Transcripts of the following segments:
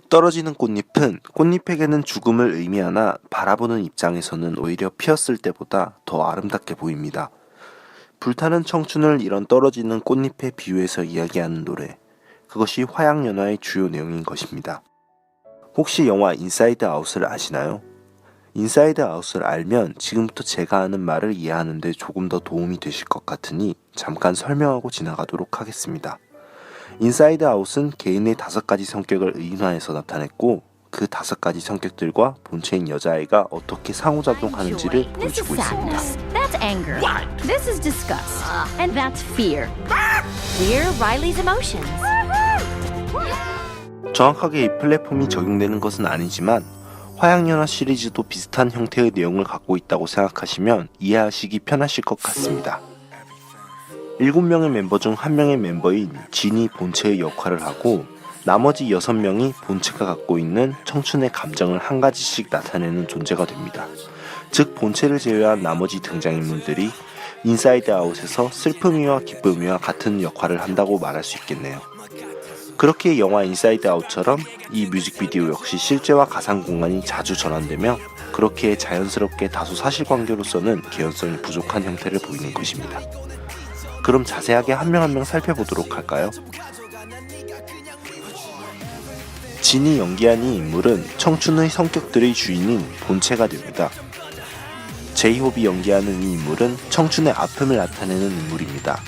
떨어지는 꽃잎은 꽃잎에게는 죽음을 의미하나 바라보는 입장에서는 오히려 피었을 때보다 더 아름답게 보입니다. 불타는 청춘을 이런 떨어지는 꽃잎에 비유해서 이야기하는 노래, 그것이 화양연화의 주요 내용인 것입니다. 혹시 영화 인사이드 아웃을 아시나요? 인사이드 아웃을 알면 지금부터 제가 하는 말을 이해하는 데 조금 더 도움이 되실 것 같으니 잠깐 설명하고 지나가도록 하겠습니다. 인사이드 아웃은 개인의 5가지 성격을 의인화해서 나타냈고, 그 5가지 성격들과 본체인 여자아이가 어떻게 상호작용하는지를 보여주고 있습니다. That's anger. This is disgust. And that's fear. We're Riley's emotions. 정확하게 이 플랫폼이 적용되는 것은 아니지만 화양연화 시리즈도 비슷한 형태의 내용을 갖고 있다고 생각하시면 이해하시기 편하실 것 같습니다. 7명의 멤버 중 1명의 멤버인 진이 본체의 역할을 하고, 나머지 6명이 본체가 갖고 있는 청춘의 감정을 한 가지씩 나타내는 존재가 됩니다. 즉 본체를 제외한 나머지 등장인물들이 인사이드 아웃에서 슬픔이와 기쁨이와 같은 역할을 한다고 말할 수 있겠네요. 그렇게 영화 인사이드 아웃처럼 이 뮤직비디오 역시 실제와 가상 공간이 자주 전환되며, 그렇게 자연스럽게 다소 사실관계로서는 개연성이 부족한 형태를 보이는 것입니다. 그럼 자세하게 한 명 한 명 살펴보도록 할까요? 진이 연기한 이 인물은 청춘의 성격들의 주인인 본체가 됩니다. 제이홉이 연기하는 이 인물은 청춘의 아픔을 나타내는 인물입니다.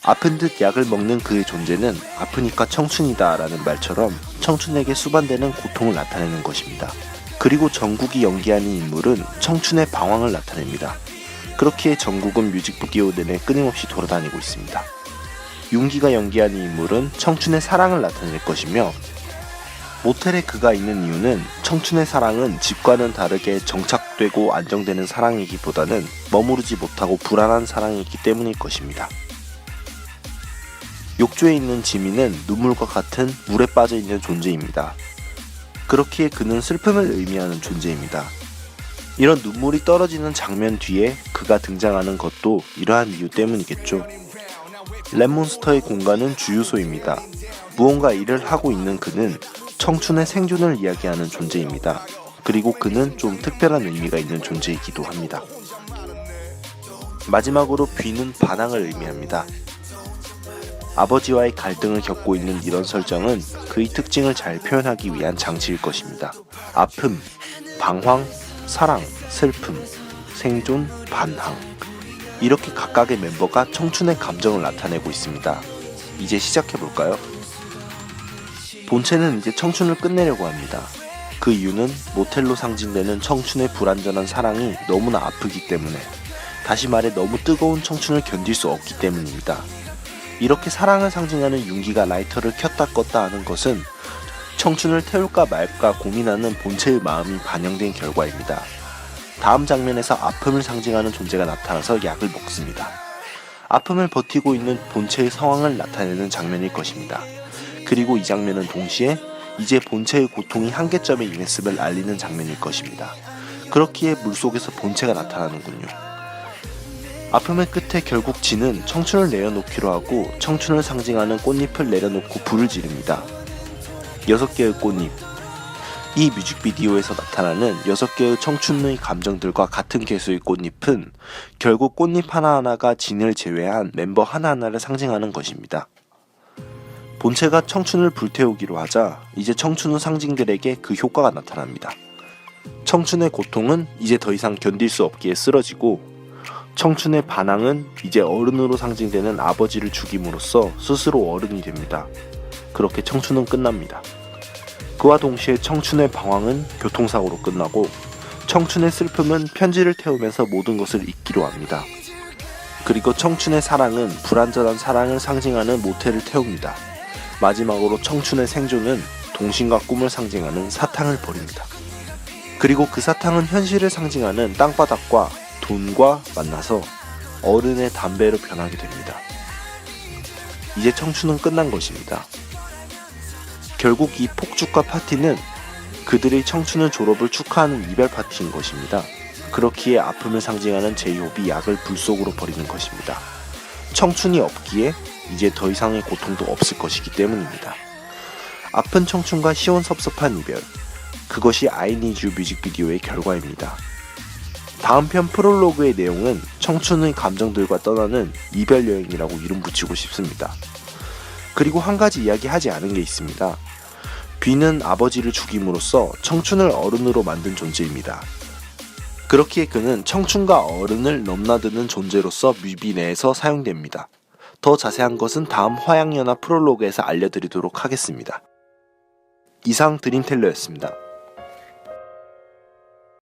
아픈 듯 약을 먹는 그의 존재는 아프니까 청춘이다 라는 말처럼 청춘에게 수반되는 고통을 나타내는 것입니다. 그리고 정국이 연기하는 인물은 청춘의 방황을 나타냅니다. 그렇기에 정국은 뮤직비디오 내내 끊임없이 돌아다니고 있습니다. 윤기가 연기하는 인물은 청춘의 사랑을 나타낼 것이며, 모텔에 그가 있는 이유는 청춘의 사랑은 집과는 다르게 정착되고 안정되는 사랑이기보다는 머무르지 못하고 불안한 사랑이기 때문일 것입니다. 욕조에 있는 지민은 눈물과 같은 물에 빠져있는 존재입니다. 그렇기에 그는 슬픔을 의미하는 존재입니다. 이런 눈물이 떨어지는 장면 뒤에 그가 등장하는 것도 이러한 이유 때문이겠죠. 랩몬스터의 공간은 주유소입니다. 무언가 일을 하고 있는 그는 청춘의 생존을 이야기하는 존재입니다. 그리고 그는 좀 특별한 의미가 있는 존재이기도 합니다. 마지막으로 B는 반항을 의미합니다. 아버지와의 갈등을 겪고 있는 이런 설정은 그의 특징을 잘 표현하기 위한 장치일 것입니다. 아픔, 방황, 사랑, 슬픔, 생존, 반항, 이렇게 각각의 멤버가 청춘의 감정을 나타내고 있습니다. 이제 시작해볼까요? 본체는 이제 청춘을 끝내려고 합니다. 그 이유는 모텔로 상징되는 청춘의 불완전한 사랑이 너무나 아프기 때문에, 다시 말해 너무 뜨거운 청춘을 견딜 수 없기 때문입니다. 이렇게 사랑을 상징하는 윤기가 라이터를 켰다 껐다 하는 것은 청춘을 태울까 말까 고민하는 본체의 마음이 반영된 결과입니다. 다음 장면에서 아픔을 상징하는 존재가 나타나서 약을 먹습니다. 아픔을 버티고 있는 본체의 상황을 나타내는 장면일 것입니다. 그리고 이 장면은 동시에 이제 본체의 고통이 한계점에 이르렀음을 알리는 장면일 것입니다. 그렇기에 물속에서 본체가 나타나는군요. 아픔의 끝에 결국 진은 청춘을 내려놓기로 하고 청춘을 상징하는 꽃잎을 내려놓고 불을 지릅니다. 6개의 꽃잎. 이 뮤직비디오에서 나타나는 6개의 청춘의 감정들과 같은 개수의 꽃잎은 결국 꽃잎 하나하나가 진을 제외한 멤버 하나하나를 상징하는 것입니다. 본체가 청춘을 불태우기로 하자 이제 청춘의 상징들에게 그 효과가 나타납니다. 청춘의 고통은 이제 더 이상 견딜 수 없기에 쓰러지고, 청춘의 반항은 이제 어른으로 상징되는 아버지를 죽임으로써 스스로 어른이 됩니다. 그렇게 청춘은 끝납니다. 그와 동시에 청춘의 방황은 교통사고로 끝나고, 청춘의 슬픔은 편지를 태우면서 모든 것을 잊기로 합니다. 그리고 청춘의 사랑은 불완전한 사랑을 상징하는 모텔을 태웁니다. 마지막으로 청춘의 생존은 동심과 꿈을 상징하는 사탕을 버립니다. 그리고 그 사탕은 현실을 상징하는 땅바닥과 돈과 만나서 어른의 담배로 변하게 됩니다. 이제 청춘은 끝난 것입니다. 결국 이 폭죽과 파티는 그들의 청춘의 졸업을 축하하는 이별 파티인 것입니다. 그렇기에 아픔을 상징하는 제이홉이 약을 불 속으로 버리는 것입니다. 청춘이 없기에 이제 더 이상의 고통도 없을 것이기 때문입니다. 아픈 청춘과 시원섭섭한 이별, 그것이 I Need You 뮤직비디오의 결과입니다. 다음 편 프롤로그의 내용은 청춘의 감정들과 떠나는 이별 여행이라고 이름 붙이고 싶습니다. 그리고 한 가지 이야기하지 않은 게 있습니다. 뷔는 아버지를 죽임으로써 청춘을 어른으로 만든 존재입니다. 그렇기에 그는 청춘과 어른을 넘나드는 존재로서 뮤비 내에서 사용됩니다. 더 자세한 것은 다음 화양연화 프롤로그에서 알려드리도록 하겠습니다. 이상 드림텔러였습니다.